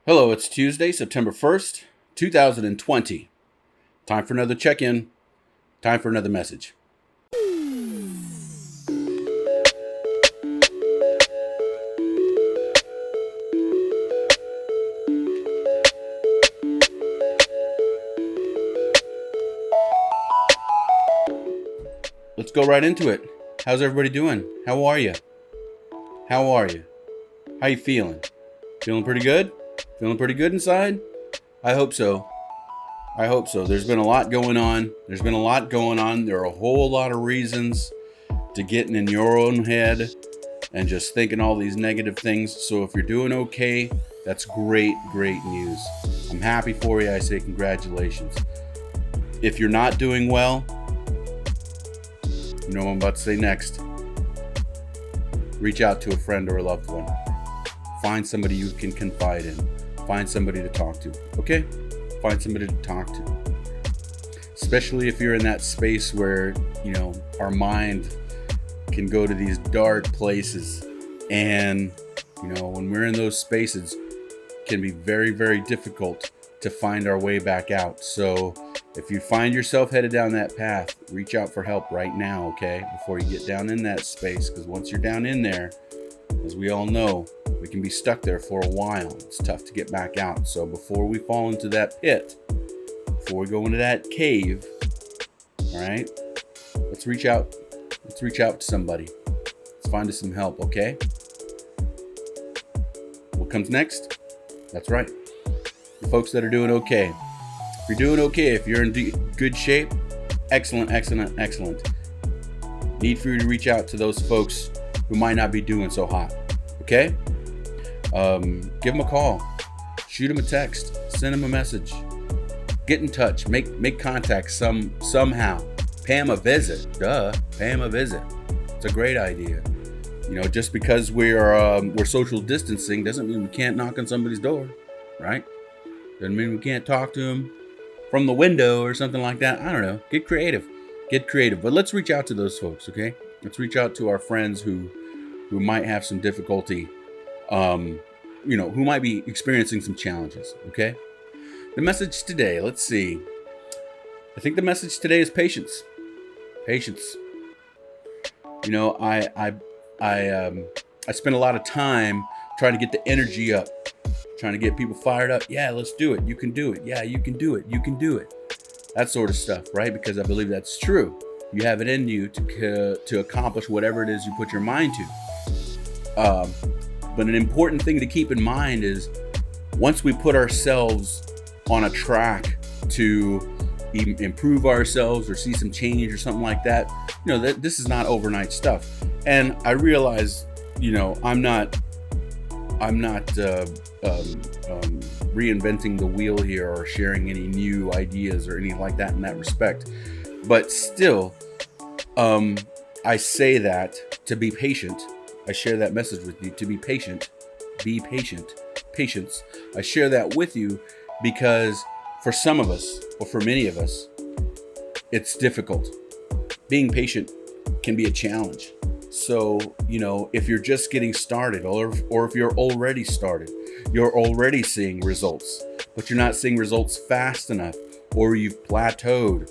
Hello, it's Tuesday, September 1st, 2020. Time for another check-in. Time for another message. Let's go right into it. How's everybody doing? How are you? How are you? How you feeling? Feeling pretty good? Feeling pretty good inside? I hope so. I hope so. There's been a lot going on. There are a whole lot of reasons to getting in your own head and just thinking all these negative things. So if you're doing okay, that's great news. I'm happy for you. I say congratulations. If you're not doing well, you know what I'm about to say next. Reach out to a friend or a loved one. Find somebody you can confide in. Find somebody to talk to, okay? Find somebody to talk to. Especially if you're in that space where, our mind can go to these dark places. And, when we're in those spaces, it can be very, very difficult to find our way back out. So if you find yourself headed down that path, reach out for help right now, okay? Before you get down in that space. Because once you're down in there, as we all know, we can be stuck there for a while. It's tough to get back out. So before we fall into that pit, before we go into that cave, all right, let's reach out. Let's reach out to somebody. Let's find us some help, okay? What comes next? That's right. The folks that are doing okay. If you're doing okay, if you're in good shape, excellent. Need for you to reach out to those folks who might not be doing so hot, okay? Give them a call, shoot them a text, send them a message, get in touch, make contact somehow. Pay them a visit, pay them a visit. It's a great idea. Just because we're social distancing doesn't mean we can't knock on somebody's door, right? Doesn't mean we can't talk to them from the window or something like that. I don't know. Get creative. But let's reach out to those folks, okay? Let's reach out to our friends who might have some difficulty, who might be experiencing some challenges, okay? The message today, let's see. I think the message today is patience. Patience. I spend a lot of time trying to get the energy up, trying to get people fired up. Yeah, let's do it. You can do it. Yeah, you can do it. You can do it. That sort of stuff, right? Because I believe that's true. You have it in you to accomplish whatever it is you put your mind to. But an important thing to keep in mind is once we put ourselves on a track to improve ourselves or see some change or something like that, that this is not overnight stuff. And I realize, I'm not reinventing the wheel here or sharing any new ideas or anything like that in that respect. But still, I say that to be patient. I share that message with you to be patient. Be patient. Patience. I share that with you because for some of us, or for many of us, it's difficult. Being patient can be a challenge. So, if you're just getting started or if you're already started, you're already seeing results, but you're not seeing results fast enough or you've plateaued.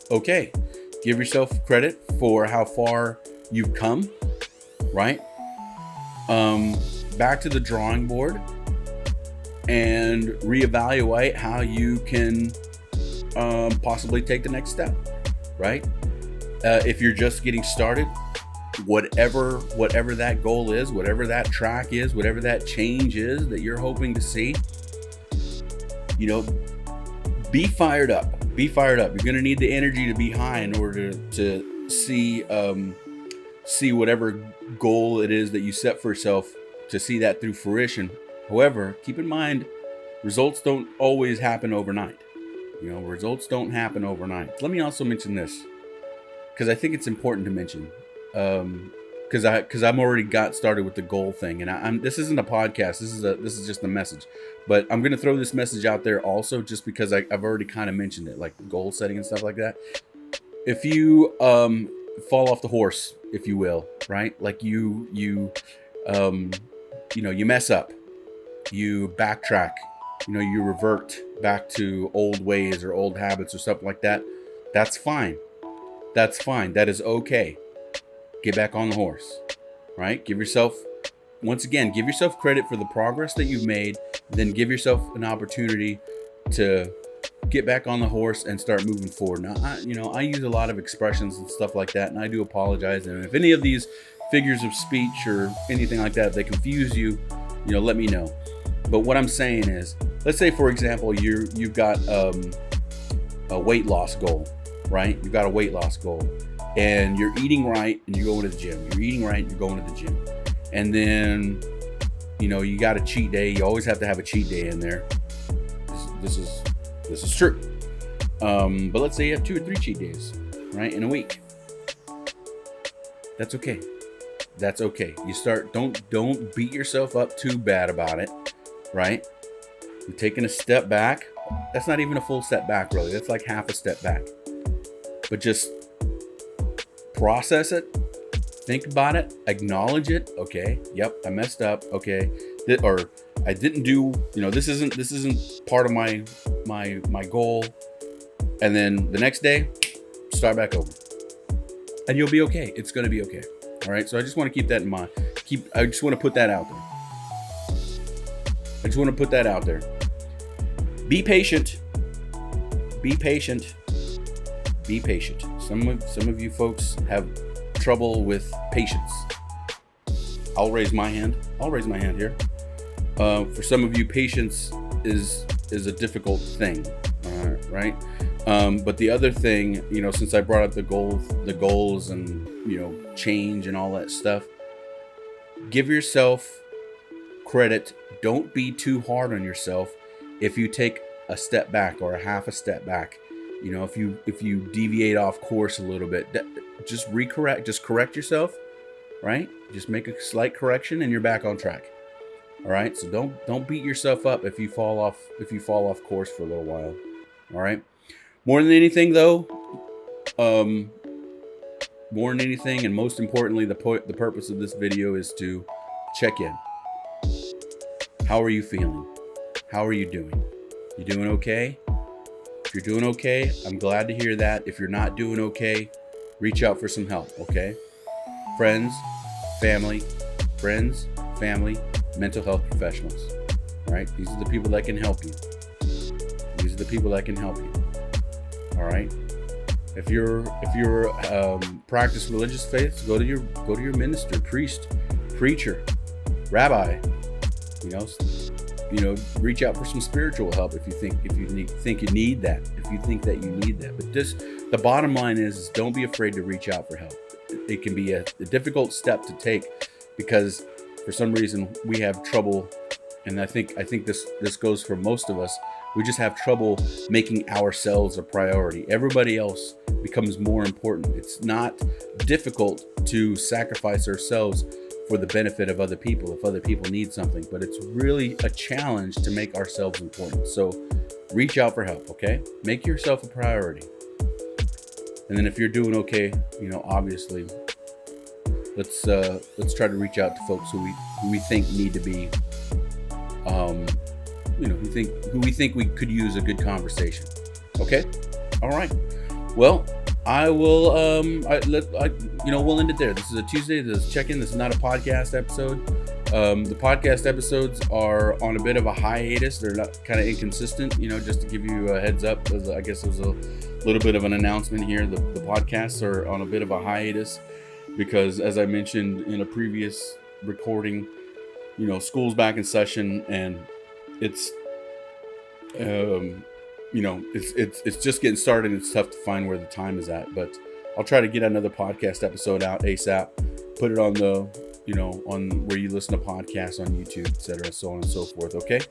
Okay, give yourself credit for how far you've come, right? Back to the drawing board and reevaluate how you can possibly take the next step, right? If you're just getting started, whatever that goal is, whatever that track is, whatever that change is that you're hoping to see, be fired up. You're going to need the energy to be high in order to see whatever goal it is that you set for yourself, to see that through fruition. However, keep in mind, results don't always happen overnight. Results don't happen overnight. Let me also mention this, because I think it's important to mention, because I'm already got started with the goal thing, and this isn't a podcast. This is just a message, but I'm gonna throw this message out there also, just because I've already kind of mentioned it, like goal setting and stuff like that. If you fall off the horse, if you will, right? Like you mess up, you backtrack, you revert back to old ways or old habits or something like that, that's fine. That's fine. That is okay. Get back on the horse, right? Once again, give yourself credit for the progress that you've made, then give yourself an opportunity to get back on the horse and start moving forward. Now, I use a lot of expressions and stuff like that, and I do apologize. And if any of these figures of speech or anything like that, if they confuse you, let me know. But what I'm saying is, let's say, for example, you've got a weight loss goal, right? You've got a weight loss goal, and you're eating right, and you're going to the gym. You're eating right, and you're going to the gym. And then, you got a cheat day. You always have to have a cheat day in there. This is true. But let's say you have 2 or 3 cheat days, right, in a week. That's okay. That's okay. Don't beat yourself up too bad about it, right? You're taking a step back. That's not even a full step back, really. That's like half a step back. But just process it. Think about it. Acknowledge it. Okay. Yep. I messed up. Okay. Or I didn't do. This isn't part of my goal. And then the next day, start back over, and you'll be okay. It's going to be okay. All right. So I just want to keep that in mind. I just want to put that out there. Be patient. Be patient. Be patient. Some of you folks have trouble with patience. I'll raise my hand here. For some of you, patience is a difficult thing, right? But the other thing, since I brought up the goals and change and all that stuff, give yourself credit. Don't be too hard on yourself if you take a step back or a half a step back. If you deviate off course a little bit, just correct yourself, right? Just make a slight correction and you're back on track. All right. So don't beat yourself up if you fall off course for a little while. All right. More than anything, though, and most importantly, the purpose of this video is to check in. How are you feeling? How are you doing? You doing okay? If you're doing okay, I'm glad to hear that. If you're not doing okay, reach out for some help, okay? Friends, family, mental health professionals, all right? These are the people that can help you. All right? If you're practice religious faith, go to your minister, priest, preacher, rabbi. Reach out for some spiritual help if you think you need that. If you think that you need that. But just the bottom line is don't be afraid to reach out for help. It can be a difficult step to take because for some reason we have trouble, and I think this goes for most of us. We just have trouble making ourselves a priority. Everybody else becomes more important. It's not difficult to sacrifice ourselves for the benefit of other people if other people need something, but it's really a challenge to make ourselves important. So reach out for help, okay? Make yourself a priority. And then if you're doing okay, obviously let's try to reach out to folks who we think need to be who we think we could use a good conversation. Okay? All right. Well, I will we'll end it there. This is a Tuesday. This is check-in. This is not a podcast episode. The podcast episodes are on a bit of a hiatus. They're not kind of inconsistent, just to give you a heads up. I guess there's a little bit of an announcement here. The podcasts are on a bit of a hiatus because, as I mentioned in a previous recording, school's back in session and it's it's just getting started. It's tough to find where the time is at, but I'll try to get another podcast episode out ASAP, put it on the, on where you listen to podcasts on YouTube, etc., so on and so forth. Okay.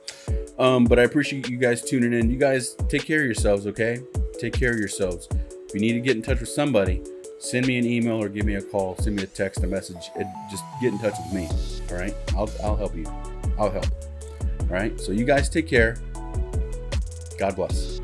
But I appreciate you guys tuning in. You guys take care of yourselves. Okay. Take care of yourselves. If you need to get in touch with somebody, send me an email or give me a call, send me a text, a message, and just get in touch with me. All right. I'll help you. I'll help. All right. So you guys take care. God bless.